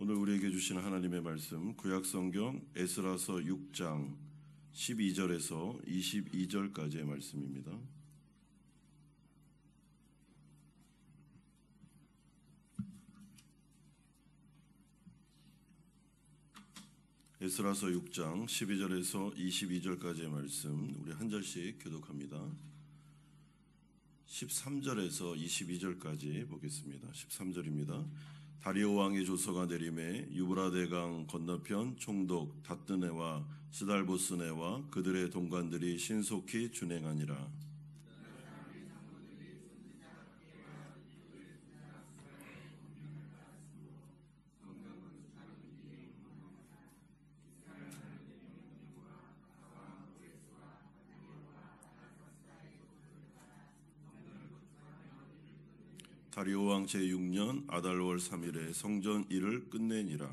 오늘 우리에게 주신 하나님의 말씀 구약성경 에스라서 6장 12절에서 22절까지의 말씀입니다. 에스라서 6장 12절에서 22절까지의 말씀 우리 한 절씩 교독합니다. 13절에서 22절까지 보겠습니다. 13절입니다. 다리오 왕의 조서가 내림에 유브라데강 건너편 총독 다뜨네와 스달보스네와 그들의 동관들이 신속히 준행하니라. 다리오 왕 제6년 아달월 3일에 성전 일을 끝내니라.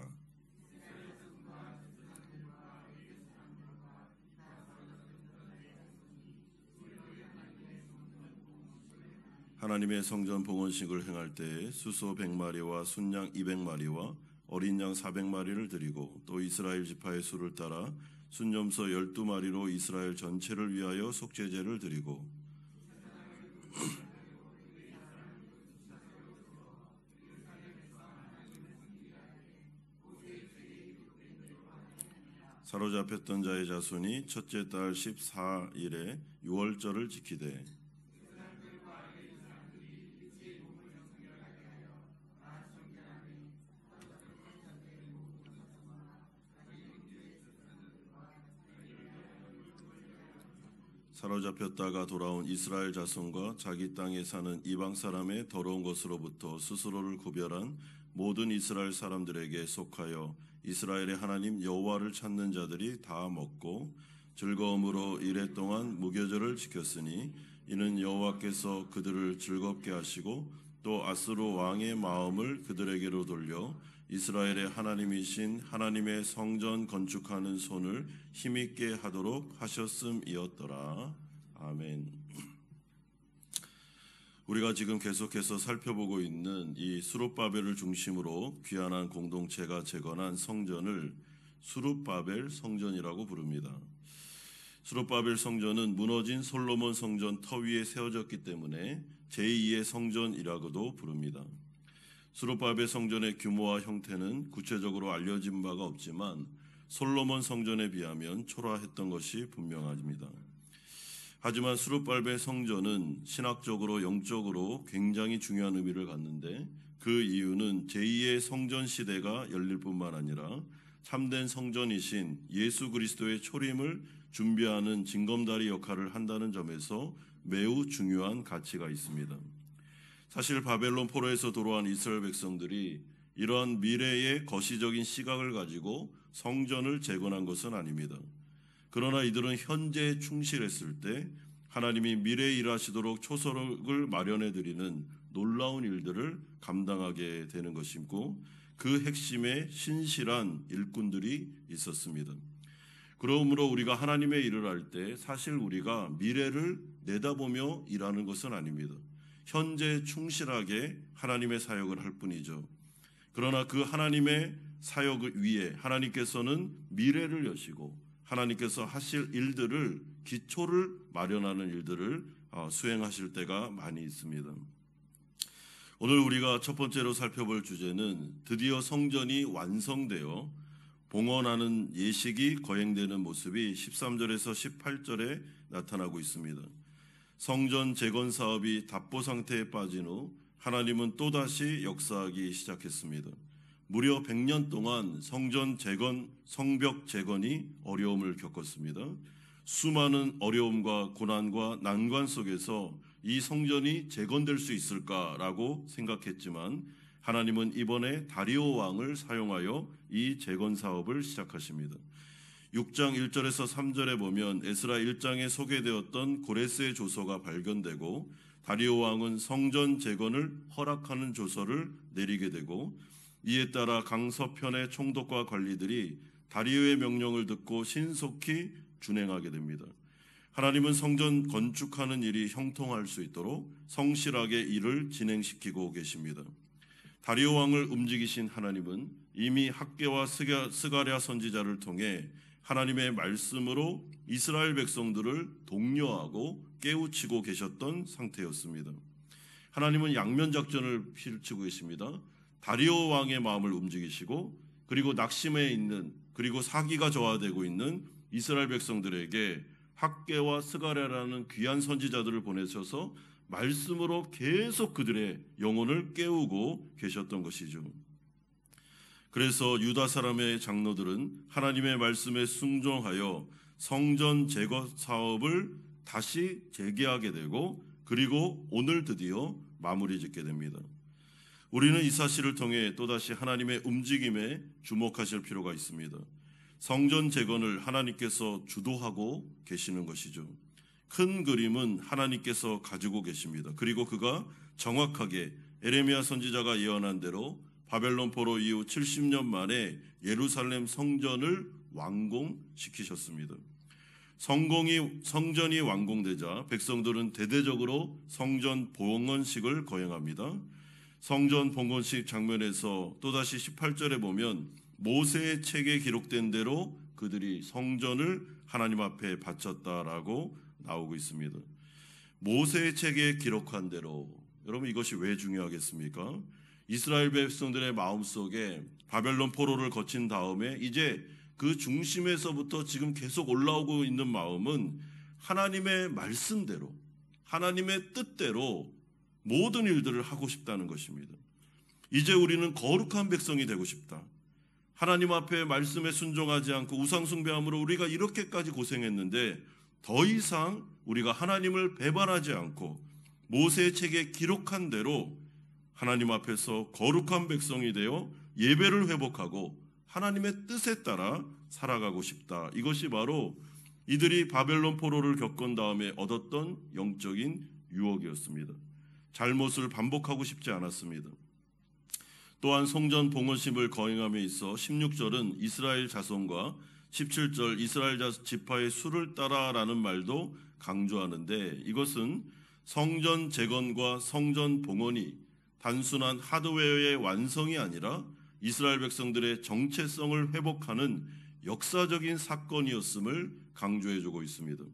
하나님의 성전 봉헌식을 행할 때에 수소 100마리와 순양 200마리와 어린 양 400마리를 드리고 또 이스라엘 지파의 수를 따라 순염소 12마리로 이스라엘 전체를 위하여 속죄제를 드리고 사로잡혔던 자의 자손이 첫째 달 14일에 유월절을 지키되 사로잡혔다가 돌아온 이스라엘 자손과 자기 땅에 사는 이방 사람의 더러운 것으로부터 스스로를 구별한 모든 이스라엘 사람들에게 속하여 이스라엘의 하나님 여호와를 찾는 자들이 다 먹고 즐거움으로 이레 동안 무교절을 지켰으니 이는 여호와께서 그들을 즐겁게 하시고 또 아스루 왕의 마음을 그들에게로 돌려 이스라엘의 하나님이신 하나님의 성전 건축하는 손을 힘있게 하도록 하셨음이었더라. 아멘. 우리가 지금 계속해서 살펴보고 있는 이 수룹바벨을 중심으로 귀환한 공동체가 재건한 성전을 수룹바벨 성전이라고 부릅니다. 수룹바벨 성전은 무너진 솔로몬 성전 터 위에 세워졌기 때문에 제2의 성전이라고도 부릅니다. 수룹바벨 성전의 규모와 형태는 구체적으로 알려진 바가 없지만 솔로몬 성전에 비하면 초라했던 것이 분명합니다. 하지만 수룹바벨 성전은 신학적으로 영적으로 굉장히 중요한 의미를 갖는데 그 이유는 제2의 성전 시대가 열릴 뿐만 아니라 참된 성전이신 예수 그리스도의 초림을 준비하는 징검다리 역할을 한다는 점에서 매우 중요한 가치가 있습니다. 사실 바벨론 포로에서 돌아온 이스라엘 백성들이 이러한 미래의 거시적인 시각을 가지고 성전을 재건한 것은 아닙니다. 그러나 이들은 현재에 충실했을 때 하나님이 미래에 일하시도록 초석을 마련해 드리는 놀라운 일들을 감당하게 되는 것이고 그 핵심에 신실한 일꾼들이 있었습니다. 그러므로 우리가 하나님의 일을 할 때 사실 우리가 미래를 내다보며 일하는 것은 아닙니다. 현재 충실하게 하나님의 사역을 할 뿐이죠. 그러나 그 하나님의 사역 위에 하나님께서는 미래를 여시고 하나님께서 하실 일들을 기초를 마련하는 일들을 수행하실 때가 많이 있습니다. 오늘 우리가 첫 번째로 살펴볼 주제는 드디어 성전이 완성되어 봉헌하는 예식이 거행되는 모습이 13절에서 18절에 나타나고 있습니다. 성전 재건 사업이 답보 상태에 빠진 후 하나님은 또다시 역사하기 시작했습니다. 무려 100년 동안 성전 재건, 성벽 재건이 어려움을 겪었습니다. 수많은 어려움과 고난과 난관 속에서 이 성전이 재건될 수 있을까라고 생각했지만 하나님은 이번에 다리오 왕을 사용하여 이 재건 사업을 시작하십니다. 6장 1절에서 3절에 보면 에스라 1장에 소개되었던 고레스의 조서가 발견되고 다리오 왕은 성전 재건을 허락하는 조서를 내리게 되고 이에 따라 강서편의 총독과 관리들이 다리오의 명령을 듣고 신속히 준행하게 됩니다. 하나님은 성전 건축하는 일이 형통할 수 있도록 성실하게 일을 진행시키고 계십니다. 다리오 왕을 움직이신 하나님은 이미 학개와 스가랴 선지자를 통해 하나님의 말씀으로 이스라엘 백성들을 독려하고 깨우치고 계셨던 상태였습니다. 하나님은 양면 작전을 펼치고 계십니다. 다리오 왕의 마음을 움직이시고 그리고 낙심해 있는 그리고 사기가 저하되고 있는 이스라엘 백성들에게 학개와 스가랴라는 귀한 선지자들을 보내셔서 말씀으로 계속 그들의 영혼을 깨우고 계셨던 것이죠. 그래서 유다 사람의 장로들은 하나님의 말씀에 순종하여 성전 제거 사업을 다시 재개하게 되고 그리고 오늘 드디어 마무리 짓게 됩니다. 우리는 이 사실을 통해 또다시 하나님의 움직임에 주목하실 필요가 있습니다. 성전 재건을 하나님께서 주도하고 계시는 것이죠. 큰 그림은 하나님께서 가지고 계십니다. 그리고 그가 정확하게 에레미야 선지자가 예언한 대로 바벨론 포로 이후 70년 만에 예루살렘 성전을 완공시키셨습니다. 성전이 완공되자 백성들은 대대적으로 성전 봉헌식을 거행합니다. 성전 봉헌식 장면에서 또다시 18절에 보면 모세의 책에 기록된 대로 그들이 성전을 하나님 앞에 바쳤다라고 나오고 있습니다. 모세의 책에 기록한 대로, 여러분 이것이 왜 중요하겠습니까? 이스라엘 백성들의 마음속에 바벨론 포로를 거친 다음에 이제 그 중심에서부터 지금 계속 올라오고 있는 마음은 하나님의 말씀대로, 하나님의 뜻대로 모든 일들을 하고 싶다는 것입니다. 이제 우리는 거룩한 백성이 되고 싶다. 하나님 앞에 말씀에 순종하지 않고 우상숭배함으로 우리가 이렇게까지 고생했는데 더 이상 우리가 하나님을 배반하지 않고 모세의 책에 기록한 대로 하나님 앞에서 거룩한 백성이 되어 예배를 회복하고 하나님의 뜻에 따라 살아가고 싶다. 이것이 바로 이들이 바벨론 포로를 겪은 다음에 얻었던 영적인 유혹이었습니다. 잘못을 반복하고 싶지 않았습니다. 또한 성전 봉헌식을 거행함에 있어 16절은 이스라엘 자손과 17절 이스라엘 지파의 수를 따라라는 말도 강조하는데 이것은 성전 재건과 성전 봉헌이 단순한 하드웨어의 완성이 아니라 이스라엘 백성들의 정체성을 회복하는 역사적인 사건이었음을 강조해주고 있습니다.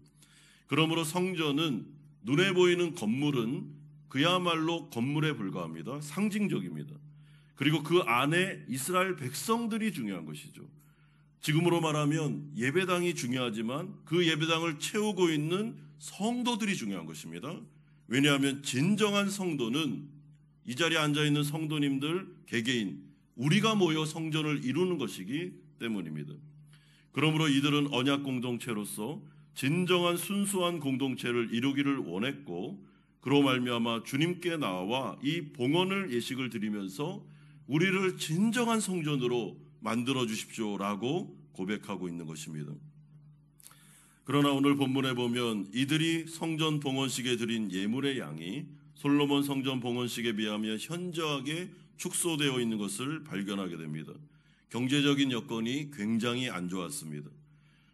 그러므로 성전은 눈에 보이는 건물은 그야말로 건물에 불과합니다. 상징적입니다. 그리고 그 안에 이스라엘 백성들이 중요한 것이죠. 지금으로 말하면 예배당이 중요하지만 그 예배당을 채우고 있는 성도들이 중요한 것입니다. 왜냐하면 진정한 성도는 이 자리에 앉아있는 성도님들 개개인 우리가 모여 성전을 이루는 것이기 때문입니다. 그러므로 이들은 언약 공동체로서 진정한 순수한 공동체를 이루기를 원했고 그로 말미암아 주님께 나와 이 봉헌을 예식을 드리면서 우리를 진정한 성전으로 만들어 주십시오라고 고백하고 있는 것입니다. 그러나 오늘 본문에 보면 이들이 성전 봉헌식에 드린 예물의 양이 솔로몬 성전 봉헌식에 비하면 현저하게 축소되어 있는 것을 발견하게 됩니다. 경제적인 여건이 굉장히 안 좋았습니다.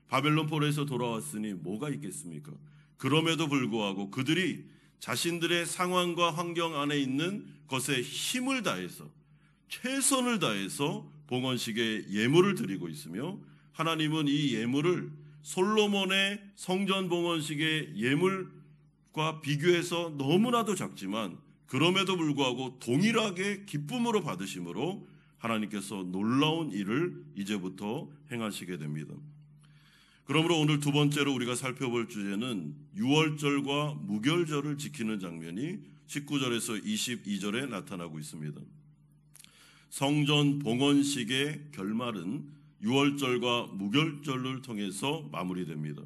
바벨론 포로에서 돌아왔으니 뭐가 있겠습니까? 그럼에도 불구하고 그들이 자신들의 상황과 환경 안에 있는 것에 힘을 다해서 최선을 다해서 봉헌식에 예물을 드리고 있으며 하나님은 이 예물을 솔로몬의 성전 봉헌식의 예물과 비교해서 너무나도 작지만 그럼에도 불구하고 동일하게 기쁨으로 받으심으로 하나님께서 놀라운 일을 이제부터 행하시게 됩니다. 그러므로 오늘 두 번째로 우리가 살펴볼 주제는 유월절과 무결절을 지키는 장면이 19절에서 22절에 나타나고 있습니다. 성전 봉헌식의 결말은 유월절과 무결절을 통해서 마무리됩니다.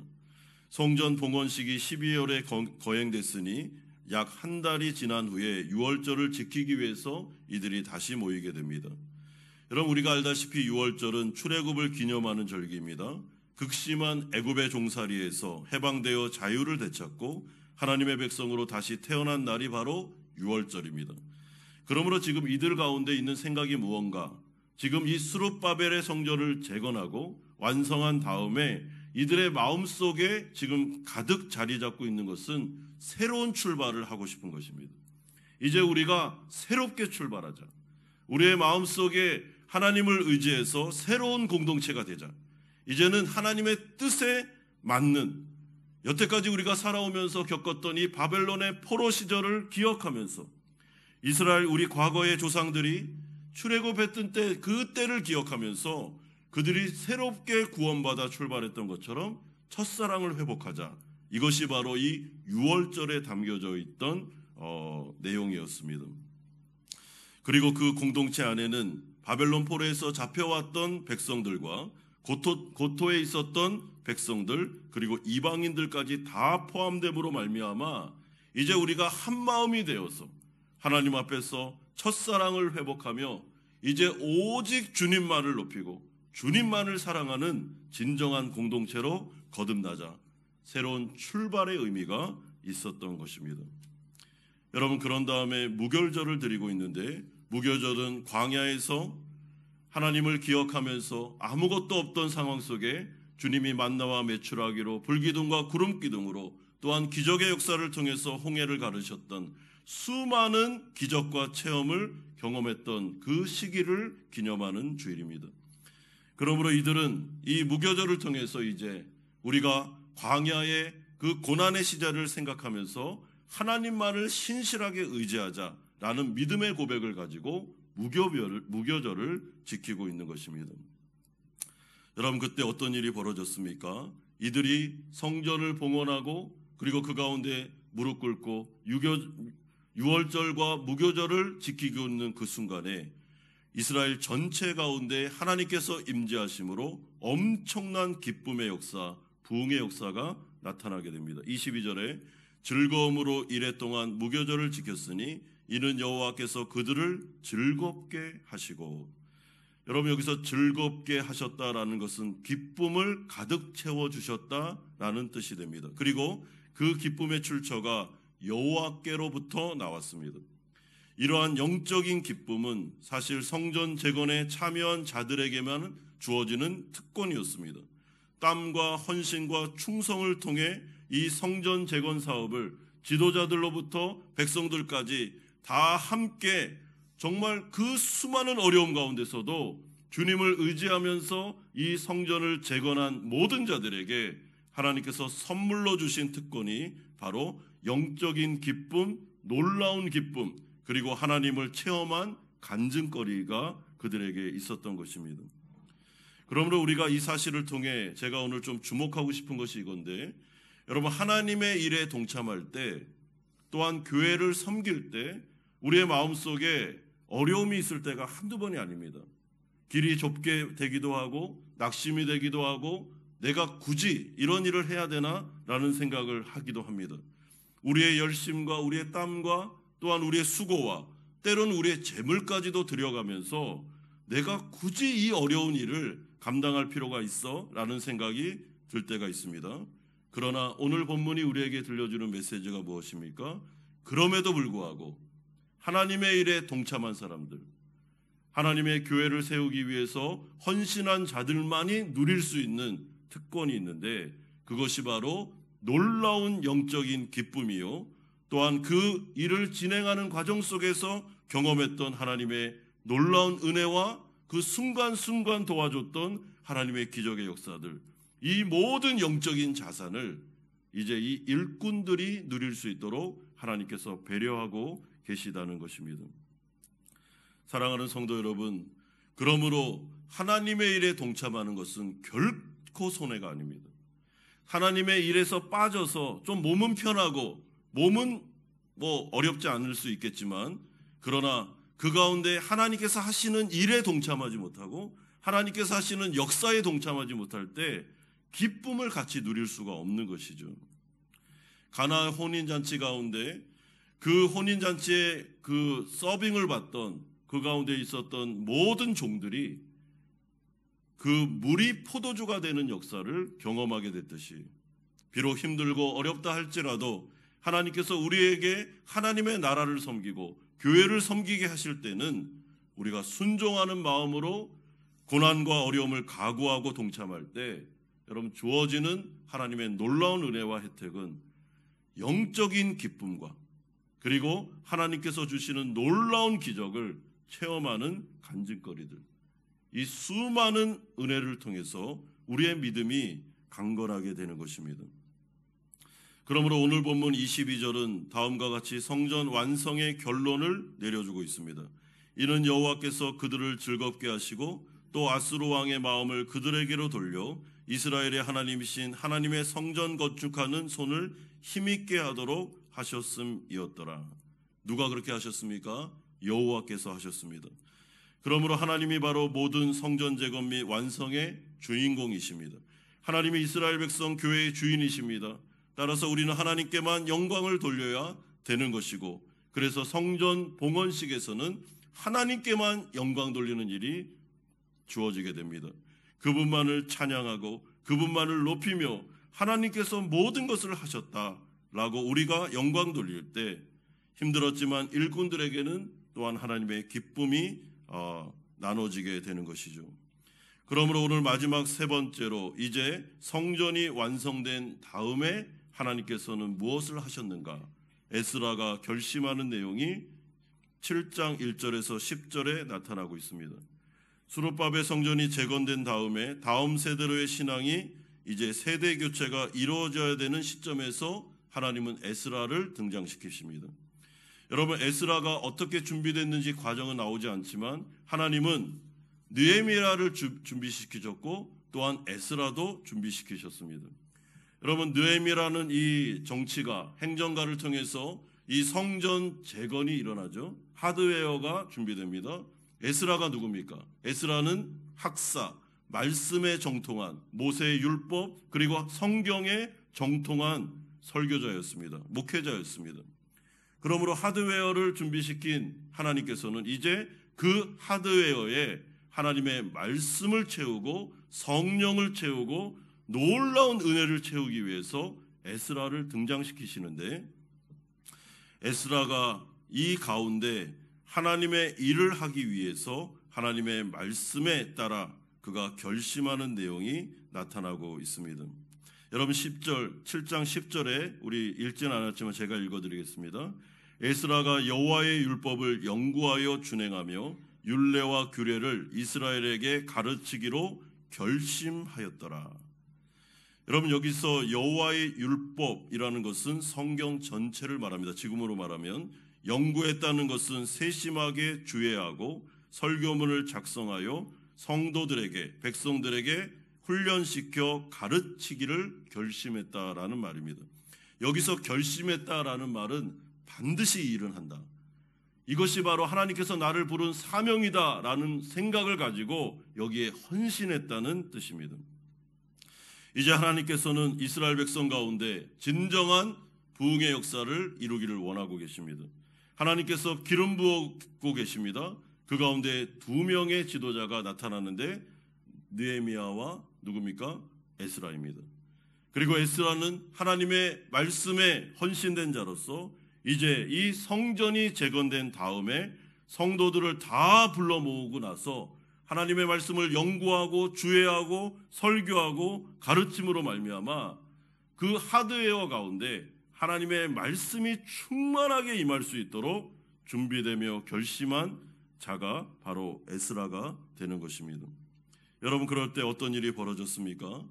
성전 봉헌식이 12월에 거행됐으니 약 한 달이 지난 후에 유월절을 지키기 위해서 이들이 다시 모이게 됩니다. 여러분 우리가 알다시피 유월절은 출애굽을 기념하는 절기입니다. 극심한 애굽의 종살이에서 해방되어 자유를 되찾고 하나님의 백성으로 다시 태어난 날이 바로 유월절입니다. 그러므로 지금 이들 가운데 있는 생각이 무언가, 지금 이 스룹바벨의 성전을 재건하고 완성한 다음에 이들의 마음속에 지금 가득 자리 잡고 있는 것은 새로운 출발을 하고 싶은 것입니다. 이제 우리가 새롭게 출발하자. 우리의 마음속에 하나님을 의지해서 새로운 공동체가 되자. 이제는 하나님의 뜻에 맞는, 여태까지 우리가 살아오면서 겪었던 이 바벨론의 포로 시절을 기억하면서 이스라엘 우리 과거의 조상들이 출애굽했던 때, 그 때를 기억하면서 그들이 새롭게 구원받아 출발했던 것처럼 첫사랑을 회복하자. 이것이 바로 이 유월절에 담겨져 있던 내용이었습니다. 그리고 그 공동체 안에는 바벨론 포로에서 잡혀왔던 백성들과 고토에 있었던 백성들, 그리고 이방인들까지 다 포함됨으로 말미암아 이제 우리가 한 마음이 되어서 하나님 앞에서 첫사랑을 회복하며 이제 오직 주님만을 높이고 주님만을 사랑하는 진정한 공동체로 거듭나자. 새로운 출발의 의미가 있었던 것입니다. 여러분, 그런 다음에 무교절을 드리고 있는데, 무교절은 광야에서 하나님을 기억하면서 아무것도 없던 상황 속에 주님이 만나와 메추라기로 불기둥과 구름기둥으로 또한 기적의 역사를 통해서 홍해를 가르셨던 수많은 기적과 체험을 경험했던 그 시기를 기념하는 주일입니다. 그러므로 이들은 이 무교절을 통해서 이제 우리가 광야의 그 고난의 시절을 생각하면서 하나님만을 신실하게 의지하자라는 믿음의 고백을 가지고 무교절을 지키고 있는 것입니다. 여러분, 그때 어떤 일이 벌어졌습니까? 이들이 성전을 봉헌하고 그리고 그 가운데 무릎 꿇고 유월절과 무교절을 지키고 있는 그 순간에 이스라엘 전체 가운데 하나님께서 임재하심으로 엄청난 기쁨의 역사, 부흥의 역사가 나타나게 됩니다. 22절에 즐거움으로 이래 동안 무교절을 지켰으니 이는 여호와께서 그들을 즐겁게 하시고. 여러분, 여기서 즐겁게 하셨다라는 것은 기쁨을 가득 채워주셨다라는 뜻이 됩니다. 그리고 그 기쁨의 출처가 여호와께로부터 나왔습니다. 이러한 영적인 기쁨은 사실 성전 재건에 참여한 자들에게만 주어지는 특권이었습니다. 땀과 헌신과 충성을 통해 이 성전 재건 사업을 지도자들로부터 백성들까지 다 함께 정말 그 수많은 어려움 가운데서도 주님을 의지하면서 이 성전을 재건한 모든 자들에게 하나님께서 선물로 주신 특권이 바로 영적인 기쁨, 놀라운 기쁨, 그리고 하나님을 체험한 간증거리가 그들에게 있었던 것입니다. 그러므로 우리가 이 사실을 통해 제가 오늘 좀 주목하고 싶은 것이 이건데, 여러분, 하나님의 일에 동참할 때 또한 교회를 섬길 때 우리의 마음속에 어려움이 있을 때가 한두 번이 아닙니다. 길이 좁게 되기도 하고 낙심이 되기도 하고 내가 굳이 이런 일을 해야 되나? 라는 생각을 하기도 합니다. 우리의 열심과 우리의 땀과 또한 우리의 수고와 때로는 우리의 재물까지도 들여가면서 내가 굳이 이 어려운 일을 감당할 필요가 있어? 라는 생각이 들 때가 있습니다. 그러나 오늘 본문이 우리에게 들려주는 메시지가 무엇입니까? 그럼에도 불구하고 하나님의 일에 동참한 사람들, 하나님의 교회를 세우기 위해서 헌신한 자들만이 누릴 수 있는 특권이 있는데, 그것이 바로 놀라운 영적인 기쁨이요, 또한 그 일을 진행하는 과정 속에서 경험했던 하나님의 놀라운 은혜와 그 순간순간 도와줬던 하나님의 기적의 역사들, 이 모든 영적인 자산을 이제 이 일꾼들이 누릴 수 있도록 하나님께서 배려하고 계시다는 것입니다. 사랑하는 성도 여러분, 그러므로 하나님의 일에 동참하는 것은 결코 손해가 아닙니다. 하나님의 일에서 빠져서 좀 몸은 편하고 몸은 어렵지 않을 수 있겠지만, 그러나 그 가운데 하나님께서 하시는 일에 동참하지 못하고 하나님께서 하시는 역사에 동참하지 못할 때 기쁨을 같이 누릴 수가 없는 것이죠. 가나 혼인잔치 가운데 그 혼인잔치에 그 서빙을 받던 그 가운데 있었던 모든 종들이 그 물이 포도주가 되는 역사를 경험하게 됐듯이, 비록 힘들고 어렵다 할지라도 하나님께서 우리에게 하나님의 나라를 섬기고 교회를 섬기게 하실 때는 우리가 순종하는 마음으로 고난과 어려움을 각오하고 동참할 때 여러분, 주어지는 하나님의 놀라운 은혜와 혜택은 영적인 기쁨과 그리고 하나님께서 주시는 놀라운 기적을 체험하는 간증거리들, 이 수많은 은혜를 통해서 우리의 믿음이 강건하게 되는 것입니다. 그러므로 오늘 본문 22절은 다음과 같이 성전 완성의 결론을 내려주고 있습니다. 이는 여호와께서 그들을 즐겁게 하시고 또 아수르 왕의 마음을 그들에게로 돌려 이스라엘의 하나님이신 하나님의 성전 건축하는 손을 힘있게 하도록 하셨음이었더라. 누가 그렇게 하셨습니까? 여호와께서 하셨습니다. 그러므로 하나님이 바로 모든 성전 재건 및 완성의 주인공이십니다. 하나님이 이스라엘 백성 교회의 주인이십니다. 따라서 우리는 하나님께만 영광을 돌려야 되는 것이고, 그래서 성전 봉헌식에서는 하나님께만 영광 돌리는 일이 주어지게 됩니다. 그분만을 찬양하고 그분만을 높이며 하나님께서 모든 것을 하셨다라고 우리가 영광 돌릴 때 힘들었지만 일꾼들에게는 또한 하나님의 기쁨이 나눠지게 되는 것이죠. 그러므로 오늘 마지막 세 번째로 이제 성전이 완성된 다음에 하나님께서는 무엇을 하셨는가? 에스라가 결심하는 내용이 7장 1절에서 10절에 나타나고 있습니다. 수룹바벨 성전이 재건된 다음에 다음 세대로의 신앙이 이제 세대 교체가 이루어져야 되는 시점에서 하나님은 에스라를 등장시키십니다. 여러분, 에스라가 어떻게 준비됐는지 과정은 나오지 않지만 하나님은 느헤미야를 준비시키셨고 또한 에스라도 준비시키셨습니다. 여러분, 느헤미야라는 이 정치가 행정가를 통해서 이 성전 재건이 일어나죠. 하드웨어가 준비됩니다. 에스라가 누굽니까? 에스라는 학사, 말씀에 정통한 모세의 율법 그리고 성경에 정통한 설교자였습니다. 목회자였습니다. 그러므로 하드웨어를 준비시킨 하나님께서는 이제 그 하드웨어에 하나님의 말씀을 채우고 성령을 채우고 놀라운 은혜를 채우기 위해서 에스라를 등장시키시는데, 에스라가 이 가운데 하나님의 일을 하기 위해서 하나님의 말씀에 따라 그가 결심하는 내용이 나타나고 있습니다. 여러분 7장 10절에 우리 읽지는 않았지만 제가 읽어드리겠습니다. 에스라가 여호와의 율법을 연구하여 준행하며 율례와 규례를 이스라엘에게 가르치기로 결심하였더라. 여러분, 여기서 여호와의 율법이라는 것은 성경 전체를 말합니다. 지금으로 말하면 연구했다는 것은 세심하게 주의하고 설교문을 작성하여 성도들에게, 백성들에게 훈련시켜 가르치기를 결심했다라는 말입니다. 여기서 결심했다라는 말은 반드시 이 일은 한다. 이것이 바로 하나님께서 나를 부른 사명이다라는 생각을 가지고 여기에 헌신했다는 뜻입니다. 이제 하나님께서는 이스라엘 백성 가운데 진정한 부흥의 역사를 이루기를 원하고 계십니다. 하나님께서 기름 부었고 계십니다. 그 가운데 두 명의 지도자가 나타나는데 느헤미야와 누굽니까? 에스라입니다. 그리고 에스라는 하나님의 말씀에 헌신된 자로서 이제 이 성전이 재건된 다음에 성도들을 다 불러 모으고 나서 하나님의 말씀을 연구하고 주의하고 설교하고 가르침으로 말미암아 그 하드웨어 가운데 하나님의 말씀이 충만하게 임할 수 있도록 준비되며 결심한 자가 바로 에스라가 되는 것입니다. 여러분, 그럴 때 어떤 일이 벌어졌습니까?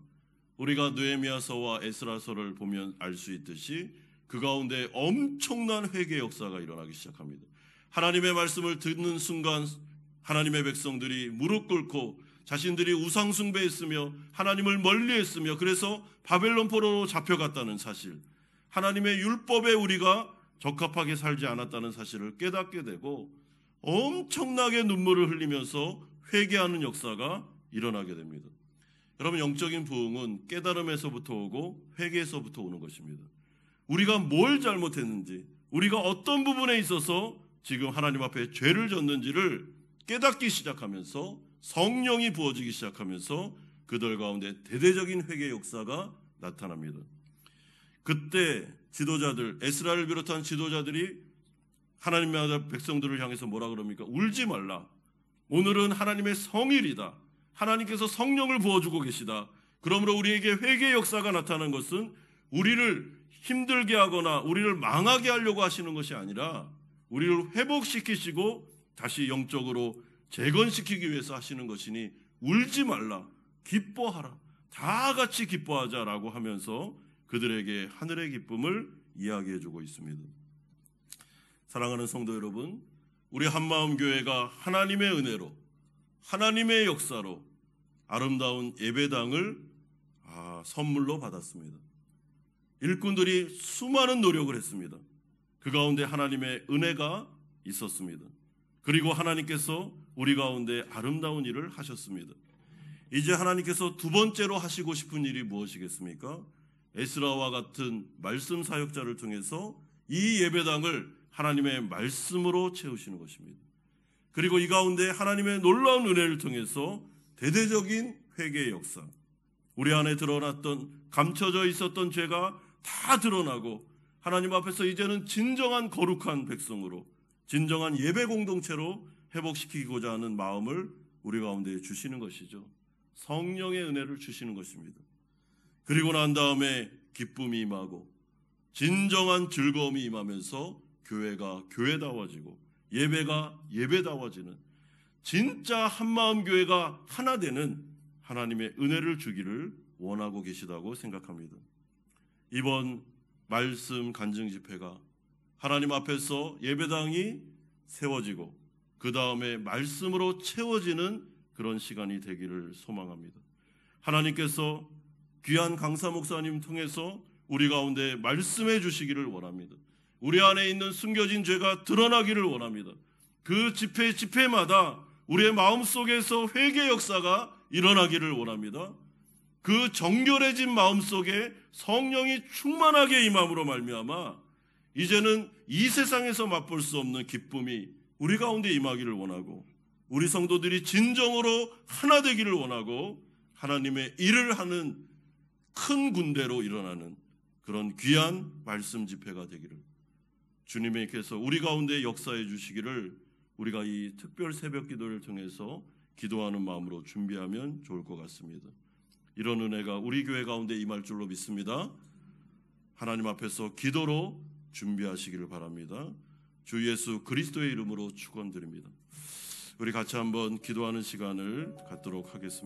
우리가 느헤미야서와 에스라서를 보면 알 수 있듯이 그 가운데 엄청난 회개 역사가 일어나기 시작합니다. 하나님의 말씀을 듣는 순간 하나님의 백성들이 무릎 꿇고 자신들이 우상 숭배했으며 하나님을 멀리했으며 그래서 바벨론 포로로 잡혀갔다는 사실, 하나님의 율법에 우리가 적합하게 살지 않았다는 사실을 깨닫게 되고 엄청나게 눈물을 흘리면서 회개하는 역사가 일어나게 됩니다. 여러분, 영적인 부흥은 깨달음에서부터 오고 회개에서부터 오는 것입니다. 우리가 뭘 잘못했는지, 우리가 어떤 부분에 있어서 지금 하나님 앞에 죄를 졌는지를 깨닫기 시작하면서 성령이 부어지기 시작하면서 그들 가운데 대대적인 회개 역사가 나타납니다. 그때 지도자들, 에스라를 비롯한 지도자들이 하나님의 백성들을 향해서 뭐라 그럽니까? 울지 말라. 오늘은 하나님의 성일이다. 하나님께서 성령을 부어주고 계시다. 그러므로 우리에게 회개 역사가 나타나는 것은 우리를 힘들게 하거나 우리를 망하게 하려고 하시는 것이 아니라 우리를 회복시키시고 다시 영적으로 재건시키기 위해서 하시는 것이니 울지 말라, 기뻐하라, 다 같이 기뻐하자라고 하면서 그들에게 하늘의 기쁨을 이야기해주고 있습니다. 사랑하는 성도 여러분, 우리 한마음교회가 하나님의 은혜로, 하나님의 역사로 아름다운 예배당을 선물로 받았습니다. 일꾼들이 수많은 노력을 했습니다. 그 가운데 하나님의 은혜가 있었습니다. 그리고 하나님께서 우리 가운데 아름다운 일을 하셨습니다. 이제 하나님께서 두 번째로 하시고 싶은 일이 무엇이겠습니까? 에스라와 같은 말씀 사역자를 통해서 이 예배당을 하나님의 말씀으로 채우시는 것입니다. 그리고 이 가운데 하나님의 놀라운 은혜를 통해서 대대적인 회개의 역사, 우리 안에 드러났던 감춰져 있었던 죄가 다 드러나고 하나님 앞에서 이제는 진정한 거룩한 백성으로, 진정한 예배 공동체로 회복시키고자 하는 마음을 우리 가운데 주시는 것이죠. 성령의 은혜를 주시는 것입니다. 그리고 난 다음에 기쁨이 임하고 진정한 즐거움이 임하면서 교회가 교회다워지고 예배가 예배다워지는, 진짜 한마음 교회가 하나 되는 하나님의 은혜를 주기를 원하고 계시다고 생각합니다. 이번 말씀 간증 집회가 하나님 앞에서 예배당이 세워지고 그 다음에 말씀으로 채워지는 그런 시간이 되기를 소망합니다. 하나님께서 귀한 강사 목사님 통해서 우리 가운데 말씀해 주시기를 원합니다. 우리 안에 있는 숨겨진 죄가 드러나기를 원합니다. 그 집회마다 우리의 마음속에서 회개 역사가 일어나기를 원합니다. 그 정결해진 마음속에 성령이 충만하게 임함으로 말미암아 이제는 이 세상에서 맛볼 수 없는 기쁨이 우리 가운데 임하기를 원하고, 우리 성도들이 진정으로 하나 되기를 원하고 하나님의 일을 하는 큰 군대로 일어나는 그런 귀한 말씀 집회가 되기를 주님께서 우리 가운데 역사해 주시기를 우리가 이 특별 새벽 기도를 통해서 기도하는 마음으로 준비하면 좋을 것 같습니다. 이런 은혜가 우리 교회 가운데 임할 줄로 믿습니다. 하나님 앞에서 기도로 준비하시기를 바랍니다. 주 예수 그리스도의 이름으로 축원드립니다. 우리 같이 한번 기도하는 시간을 갖도록 하겠습니다.